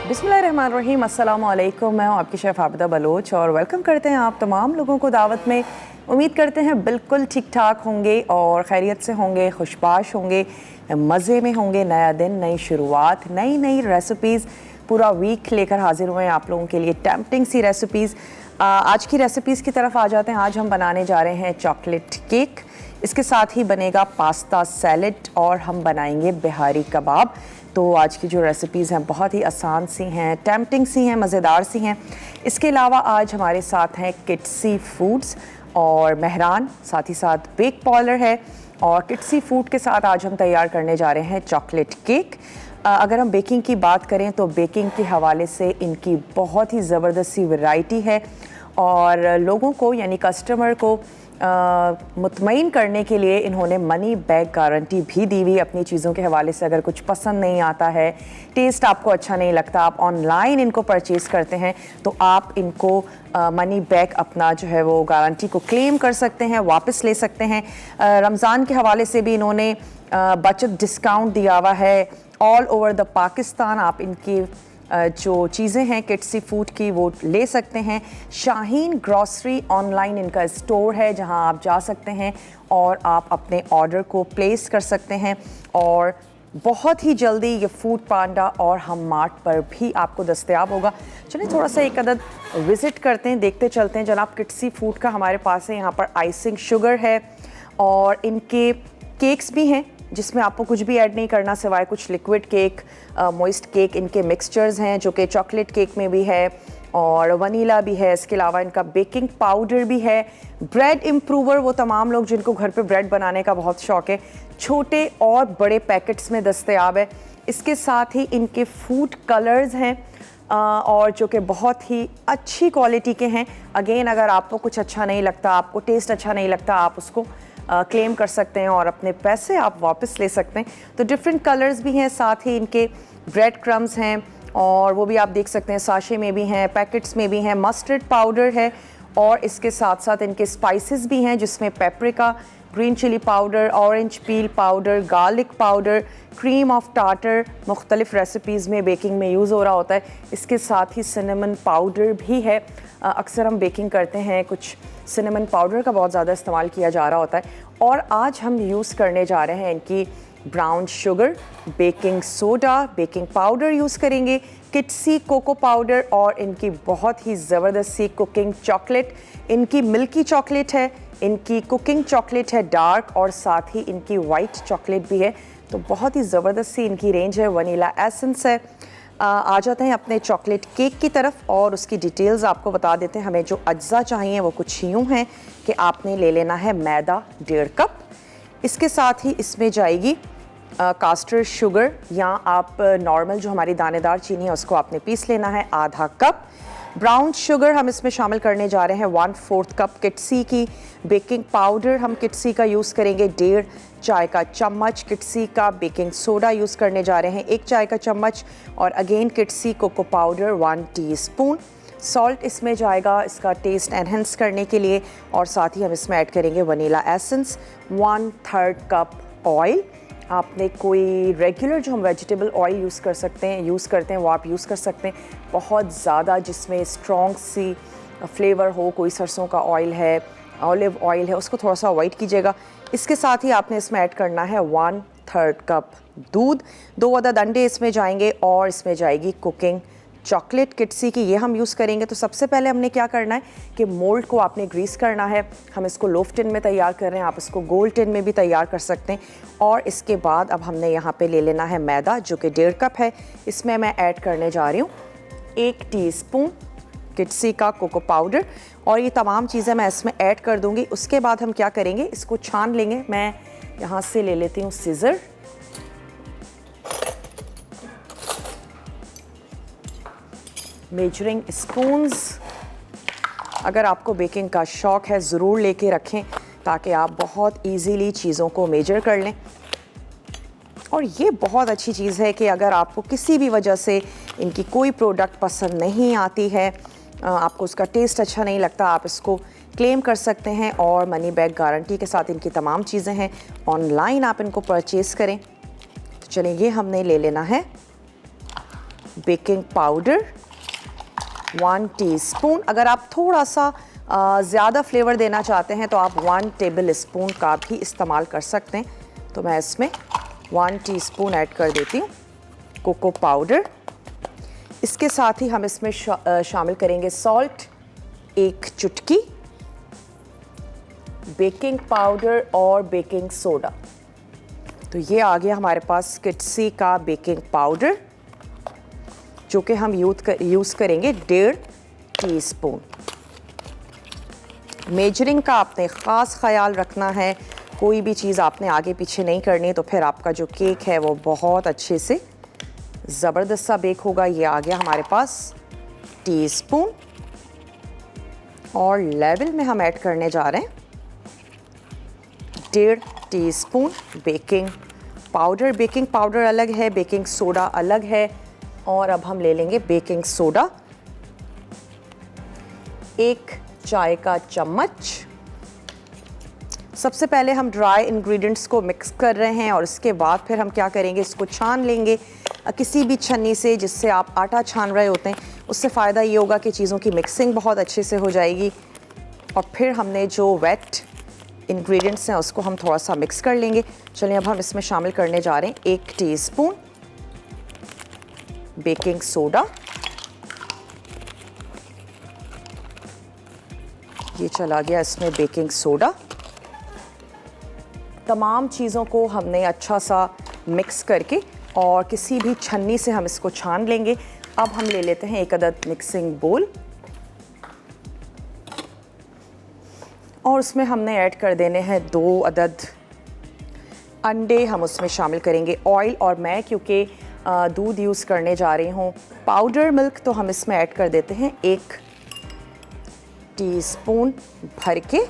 बिस्मिल्लाहिर्रहमानिर्रहीम, अस्सलाम वालेकुम। मैं हूँ आपकी शेफ़ आबिदा बलोच और वेलकम करते हैं आप तमाम लोगों को दावत में। उम्मीद करते हैं बिल्कुल ठीक ठाक होंगे और खैरियत से होंगे, खुशबाश होंगे, मज़े में होंगे। नया दिन, नई शुरुआत, नई नई रेसिपीज़, पूरा वीक लेकर हाजिर हुए हैं आप लोगों के लिए टेम्पटिंग सी रेसिपीज़। आज की रेसिपीज़ की तरफ आ जाते हैं। आज हम बनाने जा रहे हैं चॉकलेट केक, इसके साथ ही बनेगा पास्ता सैलेड और हम बनाएंगे बिहारी कबाब। तो आज की जो रेसिपीज़ हैं बहुत ही आसान सी हैं, टेम्पटिंग सी हैं, मज़ेदार सी हैं। इसके अलावा आज हमारे साथ हैं किट्सी फूड्स और मेहरान, साथ ही साथ बेक पॉलर है। और किट्सी फूड के साथ आज हम तैयार करने जा रहे हैं चॉकलेट केक। अगर हम बेकिंग की बात करें तो बेकिंग के हवाले से इनकी बहुत ही ज़बरदस्त सी वैरायटी है और लोगों को यानी कस्टमर को मुतमईन करने के लिए इन्होंने मनी बैक गारंटी भी दी हुई अपनी चीज़ों के हवाले से। अगर कुछ पसंद नहीं आता है, टेस्ट आपको अच्छा नहीं लगता, आप ऑनलाइन इनको परचेज़ करते हैं तो आप इनको मनी बैक अपना जो है वो गारंटी को क्लेम कर सकते हैं, वापस ले सकते हैं। रमज़ान के हवाले से भी इन्होंने बचत डिस्काउंट दिया हुआ है ऑल ओवर द पाकिस्तान। आप इनकी जो चीज़ें हैं किट्सी फूड की वो ले सकते हैं। शाहीन ग्रॉसरी ऑनलाइन इनका स्टोर है जहां आप जा सकते हैं और आप अपने ऑर्डर को प्लेस कर सकते हैं। और बहुत ही जल्दी ये फूड पांडा और हम मार्ट पर भी आपको दस्तयाब होगा। चलिए थोड़ा सा एक अदद विज़िट करते हैं, देखते चलते हैं। जनाब किट्सी फूड का हमारे पास है, यहाँ पर आइसिंग शुगर है और इनके केक्स भी हैं जिसमें आपको कुछ भी ऐड नहीं करना सिवाय कुछ लिक्विड केक, मॉइस्ट केक। इनके मिक्सचर्स हैं जो कि चॉकलेट केक में भी है और वनीला भी है। इसके अलावा इनका बेकिंग पाउडर भी है। ब्रेड इम्प्रूवर, वो तमाम लोग जिनको घर पे ब्रेड बनाने का बहुत शौक़ है, छोटे और बड़े पैकेट्स में दस्तयाब है। इसके साथ ही इनके फूड कलर्स हैं और जो कि बहुत ही अच्छी क्वालिटी के हैं। अगेन अगर आपको कुछ अच्छा नहीं लगता, आपको टेस्ट अच्छा नहीं लगता, आप उसको क्लेम कर सकते हैं और अपने पैसे आप वापस ले सकते हैं। तो डिफरेंट कलर्स भी हैं, साथ ही इनके ब्रेड क्रम्स हैं और वो भी आप देख सकते हैं, साशे में भी हैं, पैकेट्स में भी हैं। मस्टर्ड पाउडर है और इसके साथ साथ इनके स्पाइसेस भी हैं जिसमें paprika, green chilli powder, orange peel powder, garlic powder, cream of tartar मुख्तलिफ़ रेसिपीज़ में बेकिंग में यूज़ हो रहा होता है। इसके साथ ही सिनेमन पाउडर भी है। अक्सर हम बेकिंग करते हैं, कुछ सिनेमन पाउडर का बहुत ज़्यादा इस्तेमाल किया जा रहा होता है। और आज हम यूज़ करने जा रहे हैं इनकी brown sugar, baking soda, baking powder use करेंगे, किट्सी कोको पाउडर और इनकी बहुत ही ज़बरदस्त सी कुकिंग चॉकलेट। इनकी मिल्की चॉकलेट है, इनकी कुकिंग चॉकलेट है डार्क और साथ ही इनकी वाइट चॉकलेट भी है। तो बहुत ही ज़बरदस्त सी इनकी रेंज है। वनीला एसेंस है। आ जाते हैं अपने चॉकलेट केक की तरफ और उसकी डिटेल्स आपको बता देते हैं। हमें जो अज्जा चाहिए वो कुछ यूँ हैं कि आपने ले लेना है मैदा 1.5 कप। इसके साथ ही इसमें जाएगी कास्टर शुगर या आप नॉर्मल जो हमारी दानेदार चीनी है उसको आपने पीस लेना है, आधा कप। ब्राउन शुगर हम इसमें शामिल करने जा रहे हैं 1/4 कप। किट्सी की बेकिंग पाउडर हम किट्सी का यूज़ करेंगे 1.5 चाय का चम्मच। किट्सी का बेकिंग सोडा यूज़ करने जा रहे हैं 1 चाय का चम्मच और अगेन किट्सी कोको पाउडर 1 टीस्पून। सॉल्ट इसमें जाएगा इसका टेस्ट एनहेंस करने के लिए और साथ ही हम इसमें ऐड करेंगे वनीला एसेंस। 1/3 cup oil. आपने कोई रेगुलर जो हम वेजिटेबल ऑयल यूज़ करते हैं वो आप यूज़ कर सकते हैं, बहुत ज़्यादा जिसमें स्ट्रॉन्ग सी फ्लेवर हो। कोई सरसों का ऑयल है, ऑलिव ऑयल है, उसको थोड़ा सा अवॉइड कीजिएगा। इसके साथ ही आपने इसमें ऐड करना है 1/3 कप दूध। 2 अदद अंडे इसमें जाएंगे और इसमें जाएगी कुकिंग चॉकलेट किट्सी की, ये हम यूज़ करेंगे। तो सबसे पहले हमने क्या करना है कि मोल्ड को आपने ग्रीस करना है। हम इसको लोफ टिन में तैयार कर रहे हैं, आप इसको गोल्ड टिन में भी तैयार कर सकते हैं। और इसके बाद अब हमने यहाँ पे ले लेना है मैदा जो कि 1.5 कप है। इसमें मैं ऐड करने जा रही हूँ 1 टीस्पून किट्सी का कोको पाउडर और ये तमाम चीज़ें मैं इसमें ऐड कर दूँगी। उसके बाद हम क्या करेंगे, इसको छान लेंगे। मैं यहाँ से ले लेती हूँ सीज़र। मेजरिंग स्पून्स, अगर आपको बेकिंग का शौक़ है ज़रूर लेके रखें ताकि आप बहुत इजीली चीज़ों को मेजर कर लें। और ये बहुत अच्छी चीज़ है कि अगर आपको किसी भी वजह से इनकी कोई प्रोडक्ट पसंद नहीं आती है, आपको उसका टेस्ट अच्छा नहीं लगता, आप इसको क्लेम कर सकते हैं और मनी बैक गारंटी के साथ इनकी तमाम चीज़ें हैं। ऑनलाइन आप इनको परचेज़ करें। तो चलिए ये हमने ले लेना है बेकिंग पाउडर 1 टीस्पून। अगर आप थोड़ा सा ज़्यादा फ्लेवर देना चाहते हैं तो आप 1 टेबल स्पून का भी इस्तेमाल कर सकते हैं। तो मैं इसमें 1 टीस्पून ऐड कर देती हूँ कोको पाउडर। इसके साथ ही हम इसमें शामिल करेंगे सॉल्ट 1 चुटकी, बेकिंग पाउडर और बेकिंग सोडा। तो ये आ गया हमारे पास किटसी का बेकिंग पाउडर, जो कि हम यूज़ करेंगे 1.5 टीस्पून। मेजरिंग का आपने ख़ास ख्याल रखना है, कोई भी चीज़ आपने आगे पीछे नहीं करनी, तो फिर आपका जो केक है वो बहुत अच्छे से ज़बरदस्त सा बेक होगा। ये आ गया हमारे पास टीस्पून, और लेवल में हम ऐड करने जा रहे हैं 1.5 teaspoon baking powder. Baking powder अलग है, बेकिंग सोडा अलग है। और अब हम ले लेंगे बेकिंग सोडा 1 चाय का चम्मच। सबसे पहले हम ड्राई इंग्रेडिएंट्स को मिक्स कर रहे हैं और इसके बाद फिर हम क्या करेंगे, इसको छान लेंगे किसी भी छन्नी से, जिससे आप आटा छान रहे होते हैं। उससे फ़ायदा ये होगा कि चीज़ों की मिक्सिंग बहुत अच्छे से हो जाएगी। और फिर हमने जो वेट इंग्रेडिएंट्स हैं उसको हम थोड़ा सा मिक्स कर लेंगे। चलिए अब हम इसमें शामिल करने जा रहे हैं 1 टीस्पून बेकिंग सोडा। ये चला गया इसमें बेकिंग सोडा। तमाम चीज़ों को हमने अच्छा सा मिक्स करके और किसी भी छन्नी से हम इसको छान लेंगे। अब हम ले लेते हैं 1 अदद मिक्सिंग बोल और उसमें हमने ऐड कर देने हैं 2 अदद अंडे। हम उसमें शामिल करेंगे ऑयल, और मैं क्योंकि दूध यूज़ करने जा रही हूँ पाउडर मिल्क, तो हम इसमें ऐड कर देते हैं 1 टीस्पून भर के।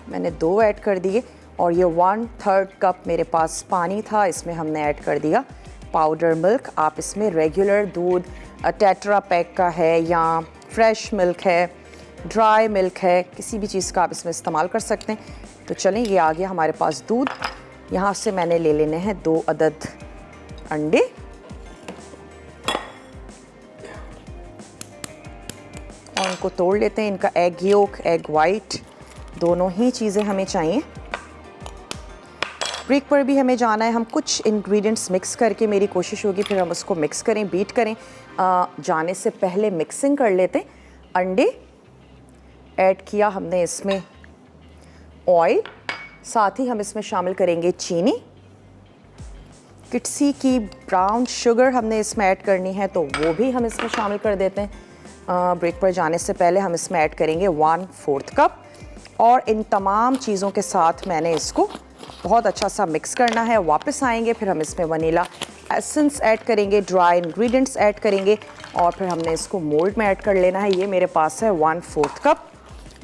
मैंने 2 ऐड कर दिए। और ये 1/3 कप मेरे पास पानी था, इसमें हमने ऐड कर दिया पाउडर मिल्क। आप इसमें रेगुलर दूध टेट्रा पैक का है या फ्रेश मिल्क है, ड्राई मिल्क है, किसी भी चीज़ का आप इसमें इस्तेमाल कर सकते हैं। तो चलें, ये आ गया हमारे पास दूध। यहाँ से मैंने ले लेने हैं 2 अदद अंडे। और उनको तोड़ लेते हैं। इनका एग योक, एग वाइट, दोनों ही चीज़ें हमें चाहिए। ब्रेक पर भी हमें जाना है। हम कुछ इंग्रेडिएंट्स मिक्स करके, मेरी कोशिश होगी फिर हम उसको मिक्स करें, बीट करें। जाने से पहले मिक्सिंग कर लेते हैं। अंडे ऐड किया हमने इसमें, ऑयल, साथ ही हम इसमें शामिल करेंगे चीनी। किटसी की ब्राउन शुगर हमने इसमें ऐड करनी है, तो वो भी हम इसमें शामिल कर देते हैं। ब्रेक पर जाने से पहले हम इसमें ऐड करेंगे 1/4 कप। और इन तमाम चीज़ों के साथ मैंने इसको बहुत अच्छा सा मिक्स करना है। वापस आएंगे, फिर हम इसमें वनीला एसेंस ऐड करेंगे, ड्राई इंग्रेडिएंट्स ऐड करेंगे, और फिर हमने इसको मोल्ड में ऐड कर लेना है। ये मेरे पास है 1/4 कप।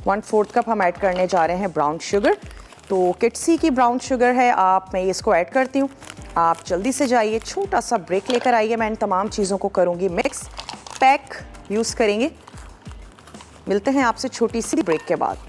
1/4 कप हम ऐड करने जा रहे हैं ब्राउन शुगर। तो किटसी की ब्राउन शुगर है, मैं इसको ऐड करती हूँ। आप जल्दी से जाइए, छोटा सा ब्रेक लेकर आइए। मैं इन तमाम चीज़ों को करूँगी मिक्स, पैक यूज़ करेंगे। मिलते हैं आपसे छोटी सी ब्रेक के बाद।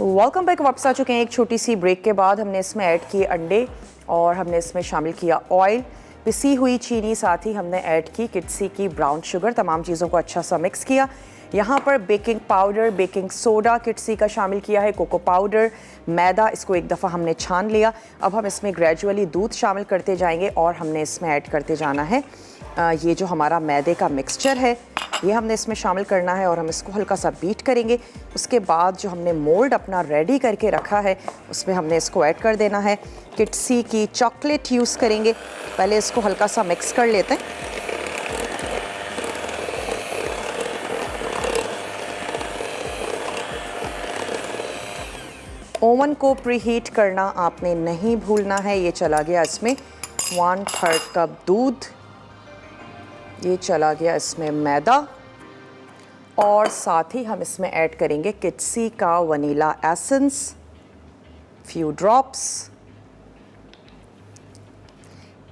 Welcome back. वापस आ चुके हैं एक छोटी सी ब्रेक के बाद। हमने इसमें ऐड किए अंडे और हमने इसमें शामिल किया ऑयल, पिसी हुई चीनी, साथ ही हमने ऐड की किटसी की ब्राउन शुगर। तमाम चीज़ों को अच्छा सा मिक्स किया। यहाँ पर बेकिंग पाउडर, बेकिंग सोडा किटसी का शामिल किया है, कोको पाउडर, मैदा, इसको एक दफ़ा हमने छान लिया। अब हम इसमें ग्रेजुअली दूध शामिल करते जाएंगे और हमने इसमें ऐड करते जाना है ये जो हमारा मैदे का मिक्सचर है, ये हमने इसमें शामिल करना है और हम इसको हल्का सा बीट करेंगे। उसके बाद जो हमने मोल्ड अपना रेडी करके रखा है उसमें हमने इसको ऐड कर देना है। किटसी की चॉकलेट यूज़ करेंगे। पहले इसको हल्का सा मिक्स कर लेते हैं। ओवन को प्रीहीट करना आपने नहीं भूलना है। ये चला गया इसमें 1/3 कप दूध, ये चला गया इसमें मैदा, और साथ ही हम इसमें ऐड करेंगे किटसी का वनीला एसेंस, फ्यू ड्रॉप्स,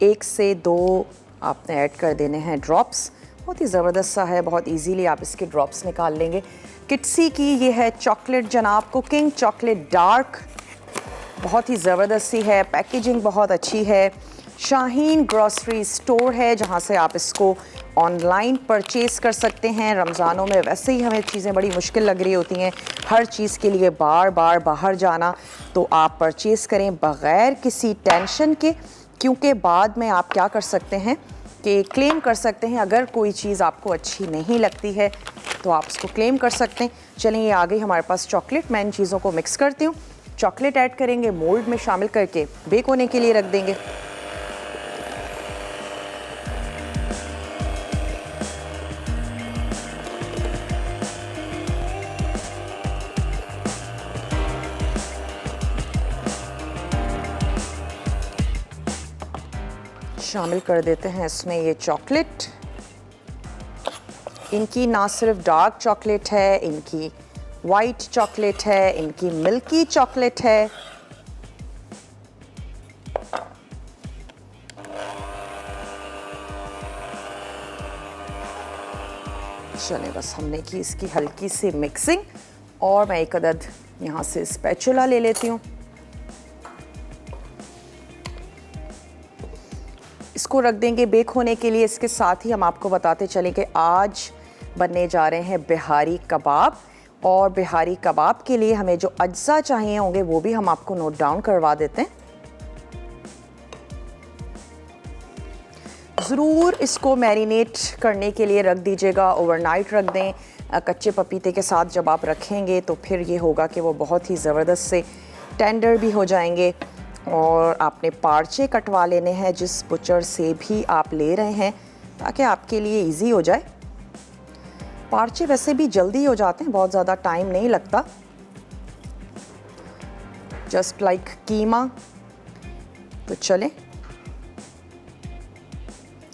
1 से 2 आपने ऐड कर देने हैं ड्रॉप्स। बहुत ही ज़बरदस्त सा है, बहुत इजीली आप इसके ड्रॉप्स निकाल लेंगे। किटसी की ये है चॉकलेट जनाब, कुकिंग चॉकलेट डार्क, बहुत ही ज़बरदस्त सी है, पैकेजिंग बहुत अच्छी है। शाहीन ग्रॉसरी स्टोर है जहाँ से आप इसको ऑनलाइन परचेज़ कर सकते हैं। रमज़ानों में वैसे ही हमें चीज़ें बड़ी मुश्किल लग रही होती हैं, हर चीज़ के लिए बार बार बाहर जाना, तो आप परचेज़ करें बग़ैर किसी टेंशन के, क्योंकि बाद में आप क्या कर सकते हैं कि क्लेम कर सकते हैं। अगर कोई चीज़ आपको अच्छी नहीं लगती है तो आप इसको क्लेम कर सकते हैं। चलें, ये आ गई हमारे पास चॉकलेट। मैं इन चीज़ों को मिक्स करती हूँ। चॉकलेट ऐड करेंगे, मोल्ड में शामिल करके बेक होने के लिए रख देंगे। शामिल कर देते हैं इसमें ये चॉकलेट। इनकी ना सिर्फ डार्क चॉकलेट है, इनकी वाइट चॉकलेट है, इनकी मिल्की चॉकलेट है। चले, बस हमने की इसकी हल्की सी मिक्सिंग, और मैं एक अदद यहाँ से स्पैचुला ले लेती हूँ। इसको रख देंगे बेक होने के लिए। इसके साथ ही हम आपको बताते चलें कि आज बनने जा रहे हैं बिहारी कबाब, और बिहारी कबाब के लिए हमें जो अज्जा चाहिए होंगे वो भी हम आपको नोट डाउन करवा देते हैं। ज़रूर इसको मैरिनेट करने के लिए रख दीजिएगा, ओवरनाइट रख दें। कच्चे पपीते के साथ जब आप रखेंगे तो फिर ये होगा कि वो बहुत ही ज़बरदस्त से टेंडर भी हो जाएंगे। और आपने पार्चे कटवा लेने हैं जिस बुचर से भी आप ले रहे हैं, ताकि आपके लिए इजी हो जाए। पार्चे वैसे भी जल्दी हो जाते हैं, बहुत ज़्यादा टाइम नहीं लगता। जस्ट लाइक कीमा। तो चलें,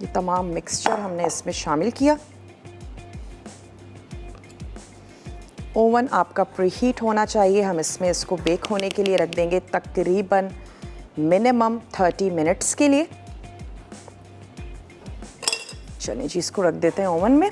ये तमाम मिक्सचर हमने इसमें शामिल किया। ओवन आपका प्रीहीट होना चाहिए। हम इसमें इसको बेक होने के लिए रख देंगे तकरीबन मिनिमम 30 मिनट्स के लिए। चलिए जी, इसको रख देते हैं ओवन में।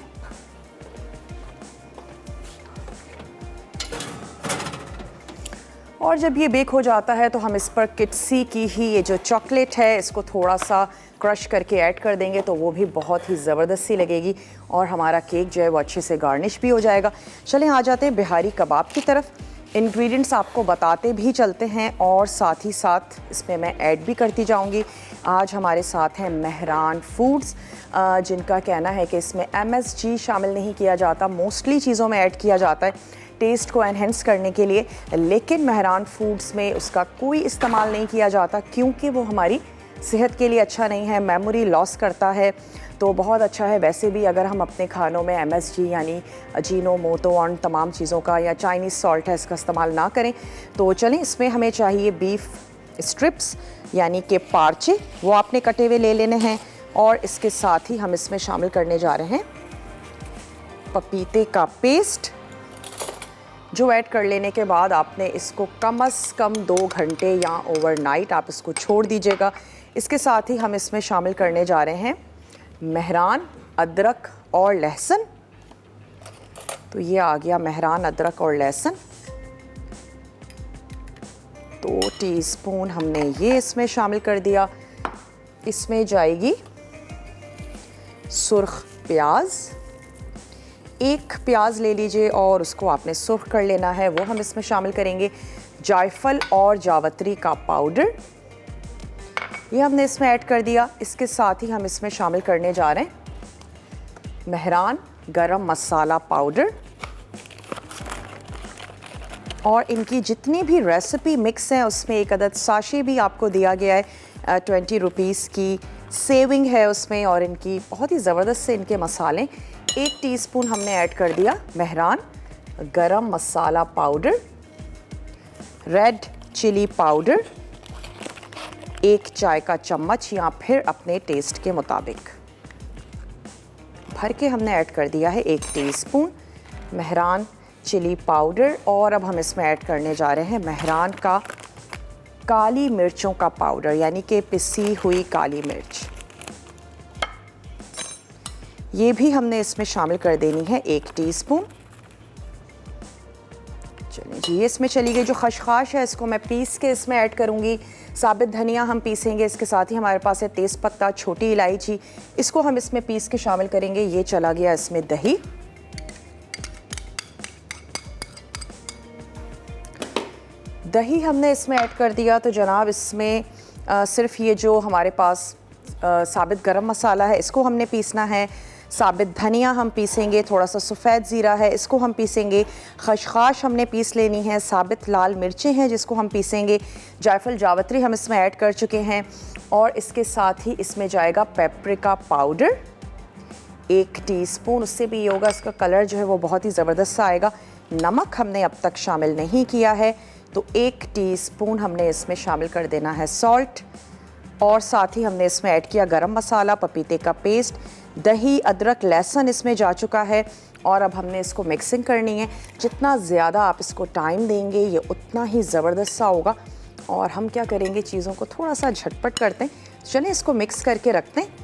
और जब ये बेक हो जाता है तो हम इस पर किटसी की ही ये जो चॉकलेट है इसको थोड़ा सा क्रश करके ऐड कर देंगे, तो वो भी बहुत ही ज़बरदस्त सी लगेगी और हमारा केक जो है वो अच्छे से गार्निश भी हो जाएगा। चलें, आ जाते हैं बिहारी कबाब की तरफ। इंग्रेडिएंट्स आपको बताते भी चलते हैं और साथ ही साथ इसमें मैं ऐड भी करती जाऊंगी। आज हमारे साथ हैं मेहरान फूड्स, जिनका कहना है कि इसमें MSG शामिल नहीं किया जाता, मोस्टली चीज़ों में ऐड किया जाता है टेस्ट को एनहेंस करने के लिए, लेकिन मेहरान फूड्स में उसका कोई इस्तेमाल नहीं किया जाता क्योंकि वो हमारी सेहत के लिए अच्छा नहीं है, मेमोरी लॉस करता है। तो बहुत अच्छा है वैसे भी अगर हम अपने खानों में MSG यानी अजीनोमोटो और तमाम चीज़ों का या चाइनीज़ सॉल्ट है इसका इस्तेमाल ना करें। तो चलें, इसमें हमें चाहिए बीफ स्ट्रिप्स यानी कि पार्चे, वो आपने कटे हुए ले लेने हैं। और इसके साथ ही हम इसमें शामिल करने जा रहे हैं पपीते का पेस्ट, जो ऐड कर लेने के बाद आपने इसको कम से कम 2 घंटे या ओवरनाइट आप इसको छोड़ दीजिएगा। इसके साथ ही हम इसमें शामिल करने जा रहे हैं मेहरान अदरक और लहसुन। तो ये आ गया मेहरान अदरक और लहसुन, 2 टीस्पून हमने ये इसमें शामिल कर दिया। इसमें जाएगी सुर्ख प्याज, 1 प्याज ले लीजिए और उसको आपने सुर्ख कर लेना है, वो हम इसमें शामिल करेंगे। जायफल और जावित्री का पाउडर, ये हमने इसमें ऐड कर दिया। इसके साथ ही हम इसमें शामिल करने जा रहे हैं मेहरान गरम मसाला पाउडर, और इनकी जितनी भी रेसिपी मिक्स हैं उसमें एक अदद साशे भी आपको दिया गया है, 20 रुपीज़ की सेविंग है उसमें। और इनकी बहुत ही ज़बरदस्त से इनके मसाले, 1 टीस्पून हमने ऐड कर दिया मेहरान गरम मसाला पाउडर, रेड चिली पाउडर 1 चाय का चम्मच या फिर अपने टेस्ट के मुताबिक। भर के हमने ऐड कर दिया है 1 टीस्पून मेहरान चिली पाउडर। और अब हम इसमें ऐड करने जा रहे हैं मेहरान का काली मिर्चों का पाउडर, यानी कि पिसी हुई काली मिर्च। ये भी हमने इसमें शामिल कर देनी है 1 टीस्पून। चलिए जी, ये इसमें चली गई। जो खशखाश है इसको मैं पीस के इसमें ऐड करूँगी। साबित धनिया हम पीसेंगे, इसके साथ ही हमारे पास है तेज़ पत्ता, छोटी इलायची, इसको हम इसमें पीस के शामिल करेंगे। ये चला गया इसमें दही। दही हमने इसमें ऐड कर दिया तो जनाब इसमें सिर्फ ये जो हमारे पास साबित गरम मसाला है इसको हमने पीसना है। साबित धनिया हम पीसेंगे, थोड़ा सा सफ़ेद ज़ीरा है इसको हम पीसेंगे, खशखाश हमने पीस लेनी है, साबित लाल मिर्चें हैं जिसको हम पीसेंगे, जायफल जावित्री हम इसमें ऐड कर चुके हैं। और इसके साथ ही इसमें जाएगा पेपरिका पाउडर 1 टीस्पून, उससे भी ये होगा इसका कलर जो है वो बहुत ही ज़बरदस्त सा आएगा। नमक हमने अब तक शामिल नहीं किया है तो 1 टीस्पून हमने इसमें शामिल कर देना है सॉल्ट। और साथ ही हमने इसमें ऐड किया गरम मसाला, पपीते का पेस्ट, दही, अदरक, लहसुन इसमें जा चुका है। और अब हमने इसको मिक्सिंग करनी है। जितना ज़्यादा आप इसको टाइम देंगे ये उतना ही ज़बरदस्त सा होगा। और हम क्या करेंगे, चीज़ों को थोड़ा सा झटपट करते हैं। चलें इसको मिक्स करके रखते हैं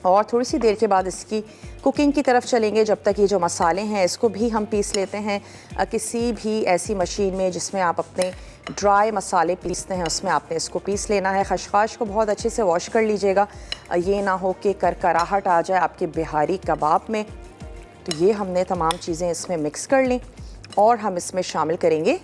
और थोड़ी सी देर के बाद इसकी कुकिंग की तरफ चलेंगे। जब तक ये जो मसाले हैं इसको भी हम पीस लेते हैं। किसी भी ऐसी मशीन में जिसमें आप अपने ड्राई मसाले पीसते हैं उसमें आपने इसको पीस लेना है। खशखाश को बहुत अच्छे से वॉश कर लीजिएगा, ये ना हो कि करकराहट आ जाए आपके बिहारी कबाब में। तो ये हमने तमाम चीज़ें इसमें मिक्स कर ली और हम इसमें शामिल करेंगे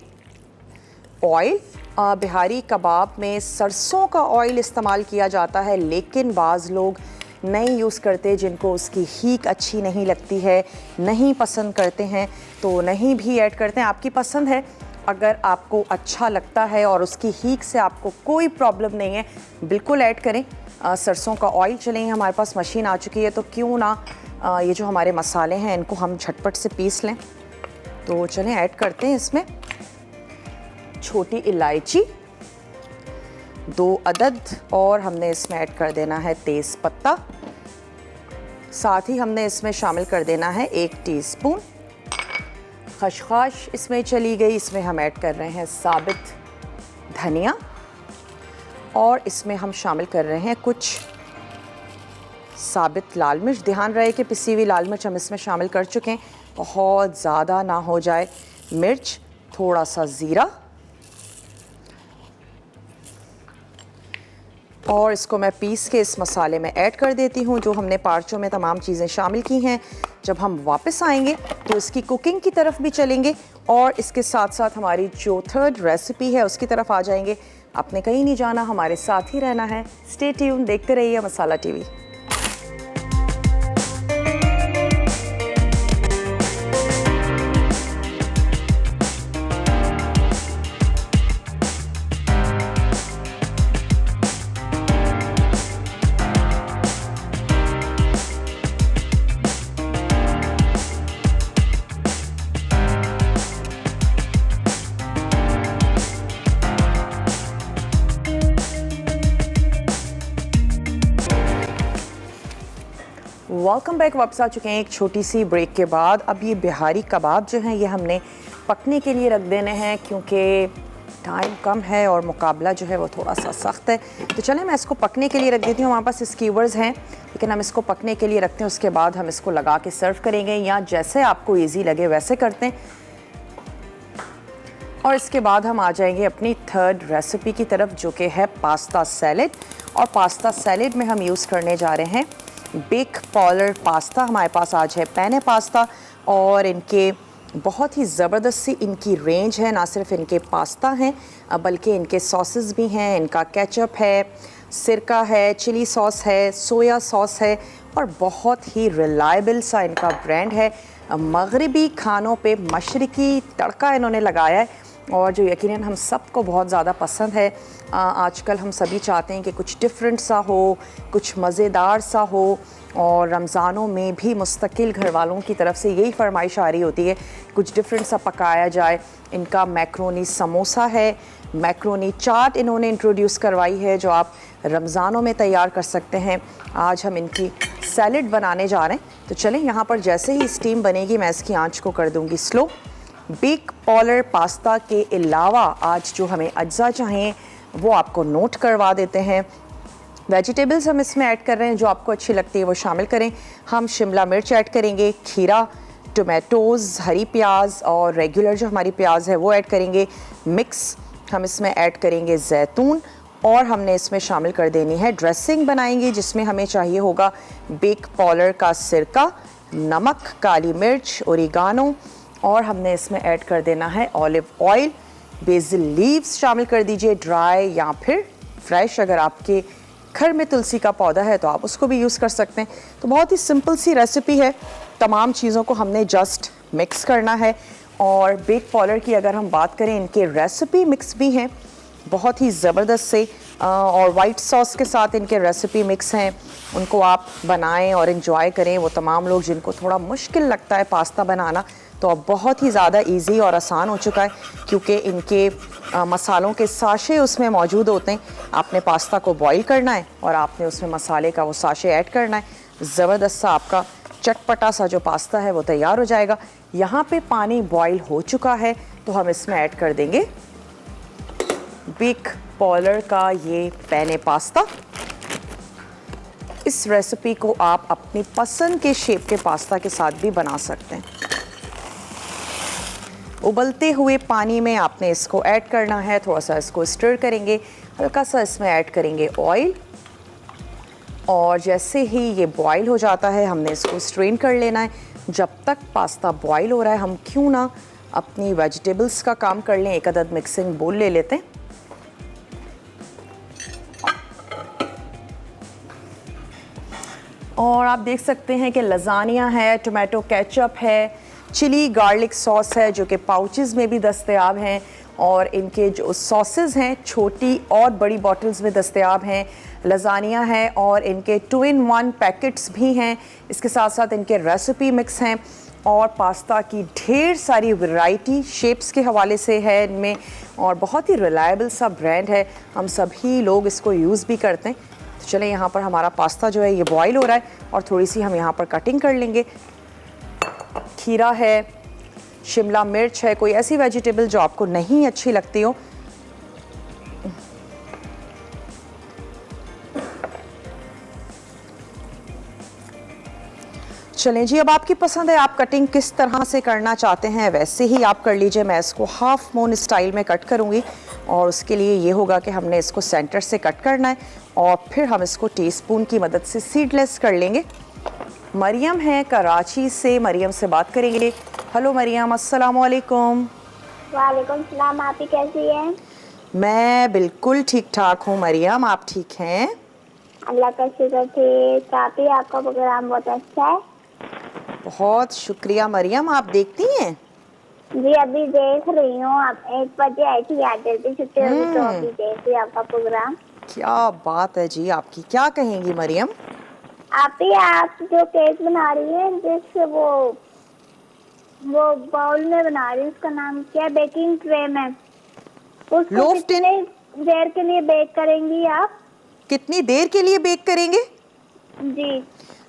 ऑयल। बिहारी कबाब में सरसों का ऑयल इस्तेमाल किया जाता है, लेकिन बाज़ लोग नहीं यूज़ करते, जिनको उसकी हीक अच्छी नहीं लगती है, नहीं पसंद करते हैं तो नहीं भी ऐड करते हैं। आपकी पसंद है, अगर आपको अच्छा लगता है और उसकी हीक से आपको कोई प्रॉब्लम नहीं है बिल्कुल ऐड करें सरसों का ऑयल। चलें हमारे पास मशीन आ चुकी है तो क्यों ना ये जो हमारे मसाले हैं इनको हम झटपट से पीस लें। तो चलें ऐड करते हैं इसमें छोटी इलायची 2 अदद और हमने इसमें ऐड कर देना है तेज़ पत्ता। साथ ही हमने इसमें शामिल कर देना है 1 टीस्पून खशखाश इसमें चली गई। इसमें हम ऐड कर रहे हैं साबित धनिया और इसमें हम शामिल कर रहे हैं कुछ साबित लाल मिर्च। ध्यान रहे कि पिसी हुई लाल मिर्च हम इसमें शामिल कर चुके हैं, बहुत ज़्यादा ना हो जाए मिर्च। थोड़ा सा ज़ीरा और इसको मैं पीस के इस मसाले में ऐड कर देती हूँ जो हमने पार्चों में तमाम चीज़ें शामिल की हैं। जब हम वापस आएंगे तो इसकी कुकिंग की तरफ भी चलेंगे और इसके साथ साथ हमारी जो 3rd रेसिपी है उसकी तरफ आ जाएंगे। आपने कहीं नहीं जाना, हमारे साथ ही रहना है। स्टे ट्यून, देखते रहिए मसाला टीवी। Welcome back. वापस आ चुके हैं एक छोटी सी ब्रेक के बाद। अब ये बिहारी कबाब जो हैं ये हमने पकने के लिए रख देने हैं क्योंकि टाइम कम है और मुकाबला जो है वो थोड़ा सा सख्त है। तो चलें मैं इसको पकने के लिए रख देती हूँ। हमारे पास स्कीवर्स हैं लेकिन हम इसको पकने के लिए रखते हैं, उसके बाद हम इसको लगा के सर्व करेंगे या जैसे आपको ईजी लगे वैसे करते हैं। और इसके बाद हम आ जाएंगे अपनी 3rd रेसिपी की तरफ जो कि है पास्ता सैलेड। और पास्ता सैलेड में हम यूज़ करने जा रहे हैं बिग पॉलर पास्ता। हमारे पास आज है पेने पास्ता और इनके बहुत ही ज़बरदस्त सी इनकी रेंज है। ना सिर्फ इनके पास्ता हैं बल्कि इनके सॉसेस भी हैं। इनका केचप है, सिरका है, चिली सॉस है, सोया सॉस है और बहुत ही रिलायबल सा इनका ब्रांड है। मगरिबी खानों पे मशरकी तड़का इन्होंने लगाया है और जो यकीनन हम सबको बहुत ज़्यादा पसंद है। आजकल हम सभी चाहते हैं कि कुछ डिफरेंट सा हो, कुछ मज़ेदार सा हो, और रमज़ानों में भी मुस्तकिल घर वालों की तरफ से यही फरमाइश आ रही होती है कुछ डिफरेंट सा पकाया जाए। इनका मैक्रोनी समोसा है, मैक्रोनी चाट इन्होंने इंट्रोड्यूस करवाई है जो आप रमज़ानों में तैयार कर सकते हैं। आज हम इनकी सैलड बनाने जा रहे हैं, तो चलें यहाँ पर जैसे ही स्टीम बनेगी मैं इसकी आंच को कर दूँगी स्लो। बिग पॉलर पास्ता के अलावा आज जो हमें अज्जा चाहिए वो आपको नोट करवा देते हैं। वेजिटेबल्स हम इसमें ऐड कर रहे हैं, जो आपको अच्छी लगती है वो शामिल करें। हम शिमला मिर्च ऐड करेंगे, खीरा, टोमेटोज़, हरी प्याज और रेगुलर जो हमारी प्याज है वो ऐड करेंगे। मिक्स हम इसमें ऐड करेंगे जैतून, और हमने इसमें शामिल कर देनी है ड्रेसिंग बनाएंगे जिसमें हमें चाहिए होगा बिग पॉलर का सिरका, नमक, काली मिर्च, ओरिगानो, और हमने इसमें ऐड कर देना है ऑलिव ऑयल। बेसिल लीव्स शामिल कर दीजिए, ड्राई या फिर फ्रेश। अगर आपके घर में तुलसी का पौधा है तो आप उसको भी यूज़ कर सकते हैं। तो बहुत ही सिंपल सी रेसिपी है। तमाम चीज़ों को हमने जस्ट मिक्स करना है। और बिग पॉलर की अगर हम बात करें, इनके रेसिपी मिक्स भी हैं बहुत ही ज़बरदस्त से, और वाइट सॉस के साथ इनके रेसिपी मिक्स हैं। उनको आप बनाएं और इन्जॉय करें। वो तमाम लोग जिनको थोड़ा मुश्किल लगता है पास्ता बनाना, तो अब बहुत ही ज़्यादा इजी और आसान हो चुका है क्योंकि इनके मसालों के साशे उसमें मौजूद होते हैं। आपने पास्ता को बॉईल करना है और आपने उसमें मसाले का वो साशे ऐड करना है। ज़बरदस्त सा आपका चटपटा सा जो पास्ता है वो तैयार हो जाएगा। यहाँ पे पानी बॉईल हो चुका है तो हम इसमें ऐड कर देंगे बिग पॉलर का ये पेने पास्ता। इस रेसिपी को आप अपनी पसंद के शेप के पास्ता के साथ भी बना सकते हैं। उबलते हुए पानी में आपने इसको ऐड करना है, थोड़ा सा इसको स्टर करेंगे, हल्का सा इसमें ऐड करेंगे ऑयल, और जैसे ही ये बॉईल हो जाता है हमने इसको स्ट्रेन कर लेना है। जब तक पास्ता बॉईल हो रहा है हम क्यों ना अपनी वेजिटेबल्स का काम कर लें। एक अदद मिक्सिंग बोल ले लेते हैं। और आप देख सकते हैं कि लजानिया है, टोमेटो केचप है, चिली गार्लिक सॉस है जो कि पाउचेस में भी दस्तयाब हैं, और इनके जो सॉसेस हैं छोटी और बड़ी बॉटल्स में दस्तयाब हैं। लजानिया है और इनके 2-in-1 पैकेट्स भी हैं। इसके साथ साथ इनके रेसिपी मिक्स हैं और पास्ता की ढेर सारी वैरायटी शेप्स के हवाले से है इनमें, और बहुत ही रिलायबल सा ब्रांड है। हम सभी लोग इसको यूज़ भी करते हैं। तो चलें, यहाँ पर हमारा पास्ता जो है ये बॉईल हो रहा है और थोड़ी सी हम यहाँ पर कटिंग कर लेंगे। खीरा है, शिमला मिर्च है, कोई ऐसी वेजिटेबल जो आपको नहीं अच्छी लगती हो। चलें जी, अब आपकी पसंद है आप कटिंग किस तरह से करना चाहते हैं वैसे ही आप कर लीजिए। मैं इसको हाफ मून स्टाइल में कट करूंगी, और उसके लिए ये होगा कि हमने इसको सेंटर से कट करना है और फिर हम इसको टीस्पून की मदद से सीडलेस कर लेंगे। मरियम है कराची से, मरियम से बात करेंगे। हेलो मरियम, अस्सलाम वालेकुम। वालेकुम सलाम, आप ही कैसी हैं? मैं बिल्कुल ठीक ठाक हूँ मरियम, आप ठीक हैं? अल्लाह का शुक्र थे। काफ़ी आपका प्रोग्राम बहुत अच्छा है। बहुत शुक्रिया मरियम, आप देखती हैं? जी अभी देख रही हूँ। आप 1 बजे आई थी, याद देती छुट्टी होगी तो अभी देख रही आपका प्रोग्राम। क्या बात है जी आपकी, क्या कहेंगी मरियम? आप जो केक बना रही है जिससे वो बाउल में बना रही है, उसका नाम क्या है? बेकिंग ट्रे में। उसको कितने देर के लिए बेक करेंगी आप? कितनी देर के लिए बेक करेंगे? जी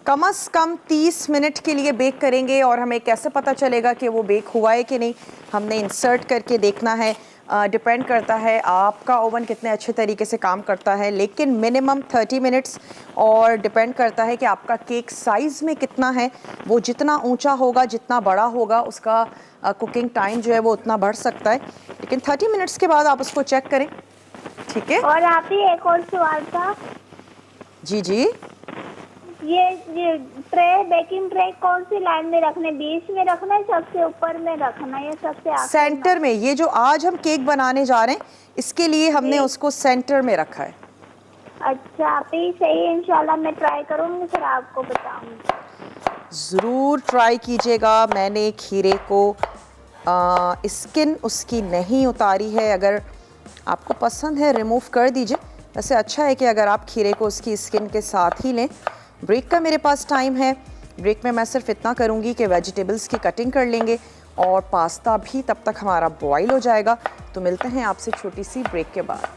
कम से कम 30 मिनट के लिए बेक करेंगे। और हमें कैसे पता चलेगा कि वो बेक हुआ है कि नहीं? हमने इंसर्ट करके देखना है। डिपेंड करता है आपका ओवन कितने अच्छे तरीके से काम करता है, लेकिन मिनिमम 30 मिनट्स। और डिपेंड करता है कि आपका केक साइज़ में कितना है। वो जितना ऊंचा होगा, जितना बड़ा होगा, उसका कुकिंग टाइम जो है वो उतना बढ़ सकता है। लेकिन 30 मिनट्स के बाद आप उसको चेक करें, ठीक है? और आप ही एक और सवाल था। जी जी। ये ट्रे, बेकिंग ट्रे कौन सी लाइन में रखना है? बीच में रखना है, सबसे ऊपर में रखना है, या सबसे आखिर सेंटर में? ये जो आज हम केक बनाने जा रहे हैं इसके लिए हमने उसको सेंटर में रखा है। अच्छा, आप ही सही है। इंशाल्लाह मैं ट्राई करूंगी, फिर आपको बताऊंगी। ज़रूर ट्राई कीजिएगा। मैंने खीरे को स्किन उसकी नहीं उतारी है। अगर आपको पसंद है रिमूव कर दीजिए। वैसे अच्छा है कि अगर आप खीरे को उसकी स्किन के साथ ही लें। ब्रेक का मेरे पास टाइम है। ब्रेक में मैं सिर्फ इतना करूँगी कि वेजिटेबल्स की कटिंग कर लेंगे और पास्ता भी तब तक हमारा बॉईल हो जाएगा। तो मिलते हैं आपसे छोटी सी ब्रेक के बाद।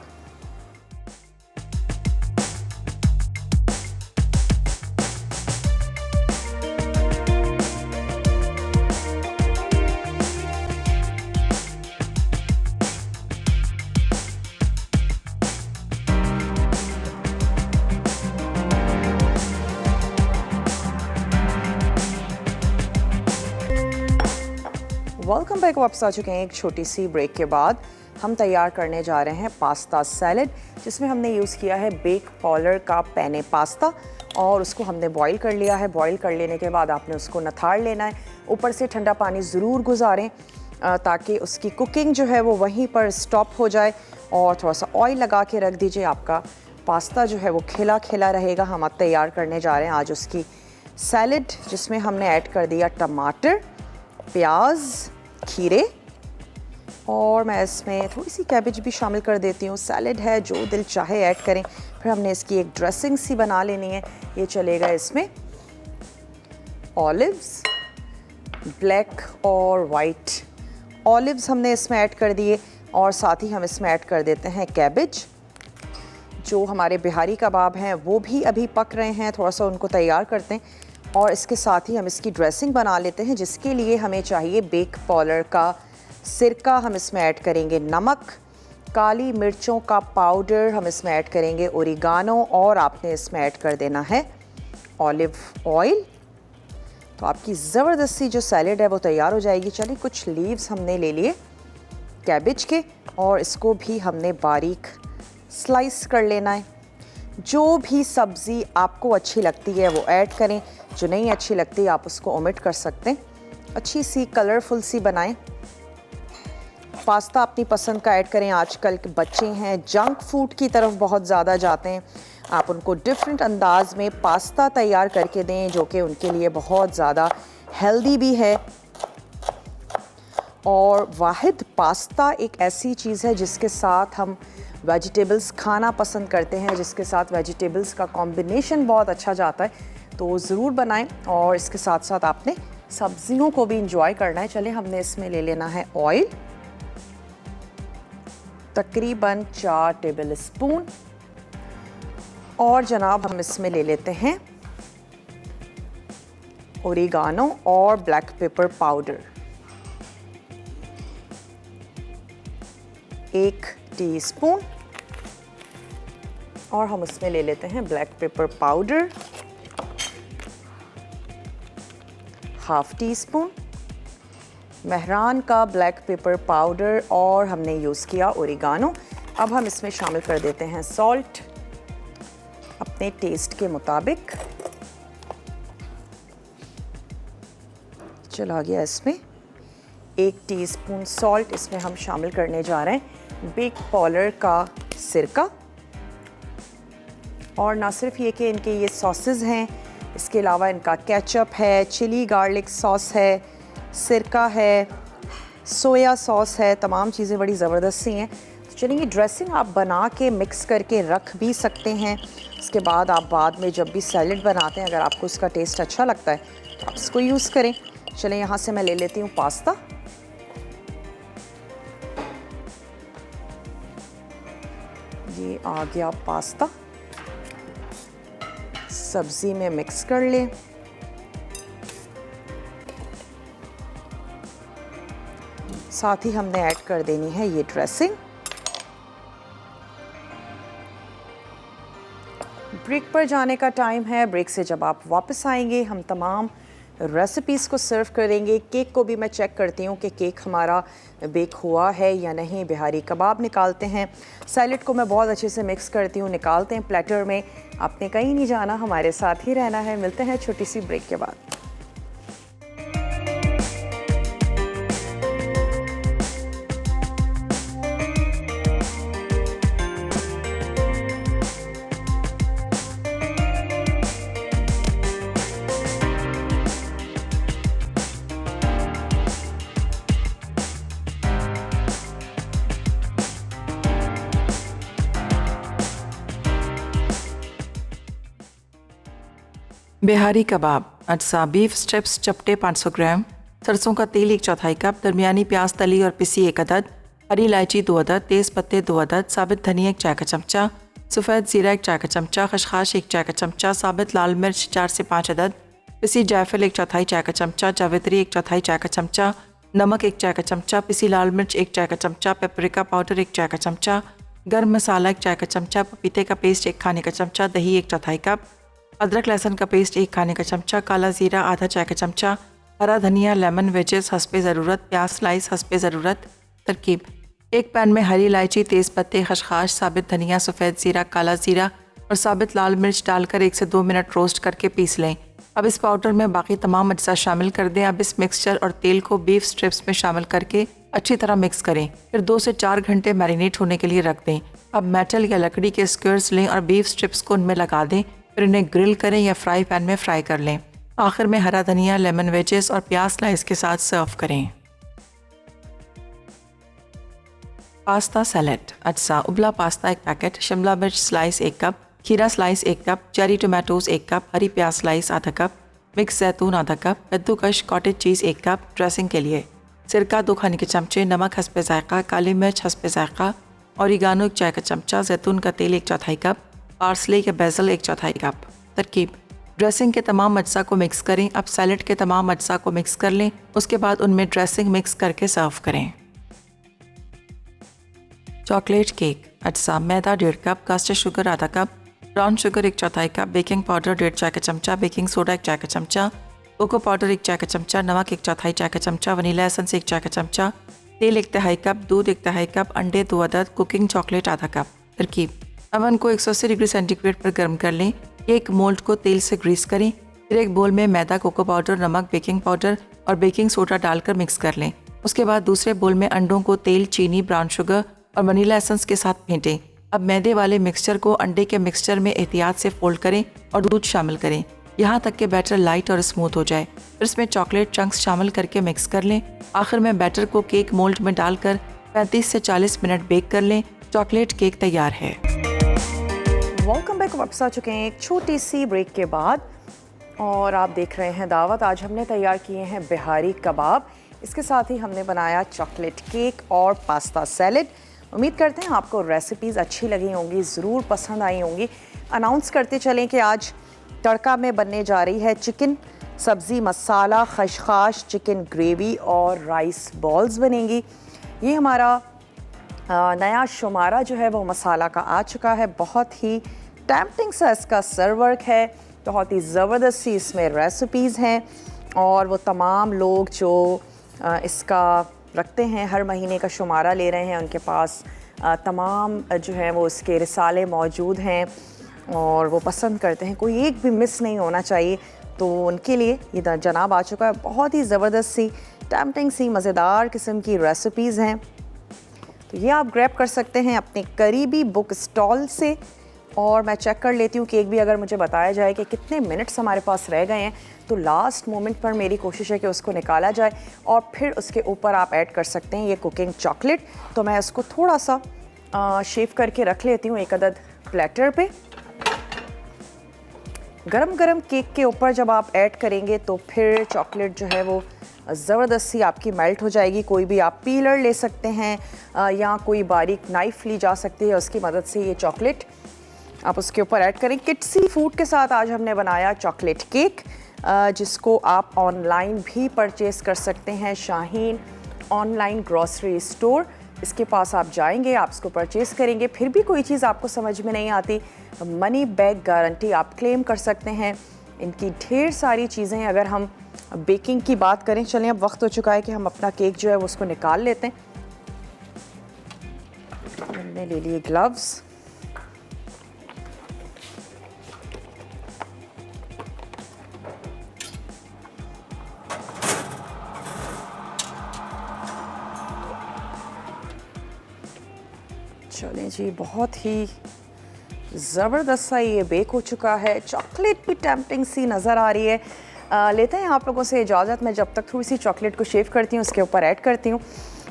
Welcome back. वापस आ चुके हैं एक छोटी सी ब्रेक के बाद। हम तैयार करने जा रहे हैं पास्ता सैलेड, जिसमें हमने यूज़ किया है बेक पॉलर का पेने पास्ता और उसको हमने बॉईल कर लिया है। बॉईल कर लेने के बाद आपने उसको नथाड़ लेना है। ऊपर से ठंडा पानी ज़रूर गुजारें ताकि उसकी कुकिंग जो है वो वहीं पर स्टॉप हो जाए। और थोड़ा सा ऑयल लगा के रख दीजिए। आपका पास्ता जो है वो खिला खिला रहेगा। हम अब तैयार करने जा रहे हैं आज उसकी सैलेड, जिसमें हमने ऐड कर दिया टमाटर, प्याज, खीरे और मैं इसमें थोड़ी सी कैबेज भी शामिल कर देती हूँ। सैलेड है, जो दिल चाहे ऐड करें। फिर हमने इसकी एक ड्रेसिंग सी बना लेनी है। ये चलेगा इसमें ऑलिव्स, ब्लैक और वाइट ऑलिव्स हमने इसमें ऐड कर दिए और साथ ही हम इसमें ऐड कर देते हैं कैबेज। जो हमारे बिहारी कबाब हैं वो भी अभी पक रहे हैं, थोड़ा सा उनको तैयार करते हैं और इसके साथ ही हम इसकी ड्रेसिंग बना लेते हैं, जिसके लिए हमें चाहिए बेक पॉलर का सिरका। हम इसमें ऐड करेंगे नमक, काली मिर्चों का पाउडर, हम इसमें ऐड करेंगे ओरिगानो और आपने इसमें ऐड कर देना है ऑलिव ऑयल। तो आपकी ज़बरदस्ती जो सैलेड है वो तैयार हो जाएगी। चलिए, कुछ लीव्स हमने ले लिए कैबेज के और इसको भी हमने बारीक स्लाइस कर लेना है। जो भी सब्ज़ी आपको अच्छी लगती है वो ऐड करें, जो नहीं अच्छी लगती आप उसको ओमिट कर सकते हैं। अच्छी सी कलरफुल सी बनाएं। पास्ता अपनी पसंद का ऐड करें। आजकल के बच्चे हैं जंक फूड की तरफ बहुत ज़्यादा जाते हैं। आप उनको डिफरेंट अंदाज में पास्ता तैयार करके दें, जो कि उनके लिए बहुत ज़्यादा हेल्दी भी है। और वाहिद पास्ता एक ऐसी चीज़ है जिसके साथ हम वेजिटेबल्स खाना पसंद करते हैं, जिसके साथ वेजिटेबल्स का कॉम्बिनेशन बहुत अच्छा जाता है। तो ज़रूर बनाएं और इसके साथ साथ आपने सब्जियों को भी इंजॉय करना है। चलिए, हमने इसमें ले लेना है ऑयल, तकरीबन 4 टेबल स्पून। और जनाब हम इसमें ले लेते हैं ओरिगानो और ब्लैक पेपर पाउडर 1 टीस्पून। और हम इसमें ले लेते हैं black pepper powder ½ teaspoon, Mehran का ब्लैक पेपर पाउडर और हमने यूज़ किया ओरिगानो। अब हम इसमें शामिल कर देते हैं सॉल्ट अपने टेस्ट के मुताबिक। चला गया इसमें 1 टीस्पून सॉल्ट। इसमें हम शामिल करने जा रहे हैं बेक पॉलर का सिरका। और ना सिर्फ ये कि इनके ये सॉसेस हैं, इसके अलावा इनका केचप है, चिली गार्लिक सॉस है, सिरका है, सोया सॉस है। तमाम चीज़ें बड़ी ज़बरदस्त सी हैं। तो चलिए, ड्रेसिंग आप बना के मिक्स करके रख भी सकते हैं। इसके बाद आप बाद में जब भी सैलेड बनाते हैं, अगर आपको इसका टेस्ट अच्छा लगता है तो आप इसको यूज़ करें। चलें, यहाँ से मैं ले लेती हूँ पास्ता। ये आ गया पास्ता, सब्जी में मिक्स कर लें। साथ ही हमने ऐड कर देनी है ये ड्रेसिंग। ब्रेक पर जाने का टाइम है। ब्रेक से जब आप वापस आएंगे हम तमाम रेसिपीज़ को सर्व करेंगे। केक को भी मैं चेक करती हूँ कि केक हमारा बेक हुआ है या नहीं। बिहारी कबाब निकालते हैं। सैलेड को मैं बहुत अच्छे से मिक्स करती हूँ, निकालते हैं प्लेटर में। आपने कहीं नहीं जाना, हमारे साथ ही रहना है। मिलते हैं छोटी सी ब्रेक के बाद। बिहारी कबाब अज्जा बीफ स्ट्रिप्स चपटे 500 ग्राम, सरसों का तेल 1/4 कप, दरमियानी प्याज तली और पिसी 1 अदद, हरी इलायची 2 अदद, तेज़ पत्ते 2 अदद, साबित धनिया 1 चाय का चमचा, सफ़ेद ज़ीरा 1 चाय का चमचा, खसखस 1 चाय का चमचा, साबित लाल मिर्च 4 से 5 अदद, पिसी जायफल 1/4 चाय का चमचा, जावित्री 1/4 चाय का चमचा, नमक 1 चाय का चमचा, पिसी लाल मिर्च 1 चाय का चमचा, पेपरिका पाउडर 1 चाय का चमचा, गर्म मसाला 1 चाय का चमचा, पपीते का पेस्ट 1 खाने का चमचा, दही 1/4 कप, अदरक लहसुन का पेस्ट 1 खाने का चमचा, काला ज़ीरा आधा चाय का चमचा, हरा धनिया, लेमन वेजेस हस्बे ज़रूरत, प्याज स्लाइस हस्बे ज़रूरत। तरकीब: एक पैन में हरी इलायची, तेज़ पत्ते, खसखस, साबित धनिया, सफ़ेद ज़ीरा, काला ज़ीरा और साबित लाल मिर्च डालकर 1 से 2 मिनट रोस्ट करके पीस लें। अब इस पाउडर में बाकी तमाम अज्जा शामिल कर दें। अब इस मिक्सचर और तेल को बीफ स्ट्रिप्स में शामिल करके अच्छी तरह मिक्स करें। फिर 2 से 4 घंटे मैरिनेट होने के लिए रख दें। अब मेटल या लकड़ी के स्क्वेयर्स लें और बीफ स्ट्रिप्स को उनमें लगा दें। फिर इन्हें ग्रिल करें या फ्राई पैन में फ्राई कर लें। आखिर में हरा धनिया, लेमन वेजेस और प्याज स्लाइस के साथ सर्व करें। पास्ता सैलेड अज्जा: उबला पास्ता 1 पैकेट, शिमला मिर्च स्लाइस 1 कप, खीरा slice 1 cup, cherry tomatoes 1 cup, हरी प्याज स्लाइस आधा कप, मिक्स जैतून आधा कप, कद्दूकश कॉटेज चीज़ 1 कप। ड्रेसिंग के लिए सिरका 2 खाने के चमचे, नमक हस्बे ज़ायक़ा, काली मिर्च हस्बे ज़ायक़ा, ओरिगानो 1 चाय का चमचा, जैतून का तेल 1/4 कप, पार्सले या बेसल 1/4 कप। तरकीब: ड्रेसिंग के तमाम अज्जा को मिक्स करें। अब सैलेड के तमाम अज्जा को मिक्स कर लें। उसके बाद उनमें ड्रेसिंग मिक्स करके सर्व करें। चॉकलेट केक अज्जा: मैदा 1.5 कप, कास्टर शुगर आधा cup, brown sugar 1/4 cup, baking powder 1.5 चाय का चमचा, बेकिंग सोडा 1 चाय का चमचा, कोको पाउडर 1 चाय का चमचा, नमक 1/4 चाय का चमचा, वनीला एसेंस 1 चाय का चमचा, तेल 1/2 कप, दूध 1/2 कप, अंडे 2 अदद, कुकिंग चॉकलेट आधा कप। तरकीब: अवन को 180 डिग्री सेंटीग्रेड पर गर्म कर लें। केक मोल्ड को तेल से ग्रीस करें। फिर एक बोल में मैदा, कोको पाउडर, नमक, बेकिंग पाउडर और बेकिंग सोडा डालकर मिक्स कर लें। उसके बाद दूसरे बोल में अंडों को तेल, चीनी, ब्राउन शुगर और वनीला एसेंस के साथ फेंटें। अब मैदे वाले मिक्सचर को अंडे के मिक्सचर में एहतियात से फोल्ड करें और दूध शामिल करें यहाँ तक कि बैटर लाइट और स्मूथ हो जाए। फिर इसमें चॉकलेट चंक्स शामिल करके मिक्स कर लें। आखिर में बैटर को केक मोल्ड में डालकर 35 से 40 मिनट बेक कर लें। चॉकलेट केक तैयार है। Welcome back. वापस आ चुके हैं एक छोटी सी ब्रेक के बाद और आप देख रहे हैं दावत। आज हमने तैयार किए हैं बिहारी कबाब, इसके साथ ही हमने बनाया चॉकलेट केक और पास्ता सैलेड। उम्मीद करते हैं आपको रेसिपीज़ अच्छी लगी होंगी, ज़रूर पसंद आई होंगी। अनाउंस करते चलें कि आज तड़का में बनने जा रही है चिकन सब्ज़ी मसाला, खशखाश, चिकन ग्रेवी और राइस बॉल्स बनेंगी। ये हमारा नया शुमारा जो है वो मसाला का आ चुका है। बहुत ही टेम्पटिंग सा इसका सर्वर्क है, बहुत ही ज़बरदस्त सी इसमें रेसिपीज़ हैं और वो तमाम लोग जो इसका रखते हैं, हर महीने का शुमारा ले रहे हैं, उनके पास तमाम जो है वो इसके रिसाले मौजूद हैं और वो पसंद करते हैं, कोई एक भी मिस नहीं होना चाहिए। तो उनके लिए ये जनाब आ चुका है। बहुत ही ज़बरदस्त सी टेम्पटिंग सी मज़ेदार किस्म की रेसिपीज़ हैं। तो ये आप ग्रैब कर सकते हैं अपने करीबी बुक स्टॉल से। और मैं चेक कर लेती हूँ केक भी अगर मुझे बताया जाए कि कितने मिनट्स हमारे पास रह गए हैं, तो लास्ट मोमेंट पर मेरी कोशिश है कि उसको निकाला जाए और फिर उसके ऊपर आप ऐड कर सकते हैं ये कुकिंग चॉकलेट। तो मैं इसको थोड़ा सा शेव करके रख लेती हूँ एक अदद प्लेटर पे। गरम गरम केक के ऊपर जब आप ऐड करेंगे तो फिर चॉकलेट जो है वो ज़बरदस्त सी आपकी मेल्ट हो जाएगी। कोई भी आप पीलर ले सकते हैं या कोई बारीक नाइफ़ ली जा सकती है, उसकी मदद से ये चॉकलेट आप उसके ऊपर ऐड करें। किड्सी फूड के साथ आज हमने बनाया चॉकलेट केक, जिसको आप ऑनलाइन भी परचेज़ कर सकते हैं। शाहीन ऑनलाइन ग्रॉसरी स्टोर, इसके पास आप जाएंगे, आप इसको परचेज़ करेंगे, फिर भी कोई चीज़ आपको समझ में नहीं आती, मनी बैक गारंटी आप क्लेम कर सकते हैं। इनकी ढेर सारी चीज़ें, अगर हम बेकिंग की बात करें, चलें अब वक्त हो चुका है कि हम अपना केक जो है वो उसको निकाल लेते हैं। हमने ले लिए ग्लव्स, चलें जी, बहुत ही ज़बरदस्त सा ये बेक हो चुका है। चॉकलेट भी टेम्पटिंग सी नज़र आ रही है। लेते हैं आप लोगों से इजाज़त। मैं जब तक थोड़ी सी चॉकलेट को शेव करती हूँ, उसके ऊपर ऐड करती हूँ।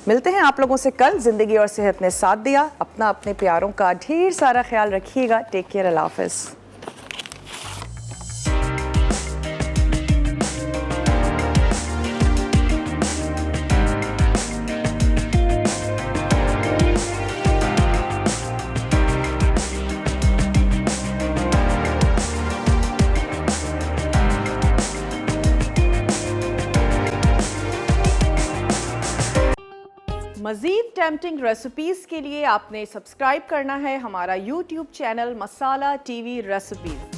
मिलते हैं आप लोगों से कल। ज़िंदगी और सेहत ने साथ दिया। अपना अपने प्यारों का ढेर सारा ख्याल रखिएगा। टेक केयर, अल्लाह हाफ़िज़। मज़ीद टेम्पटिंग रेसिपीज़ के लिए आपने सब्सक्राइब करना है हमारा YouTube चैनल मसाला TV रेसिपीज़।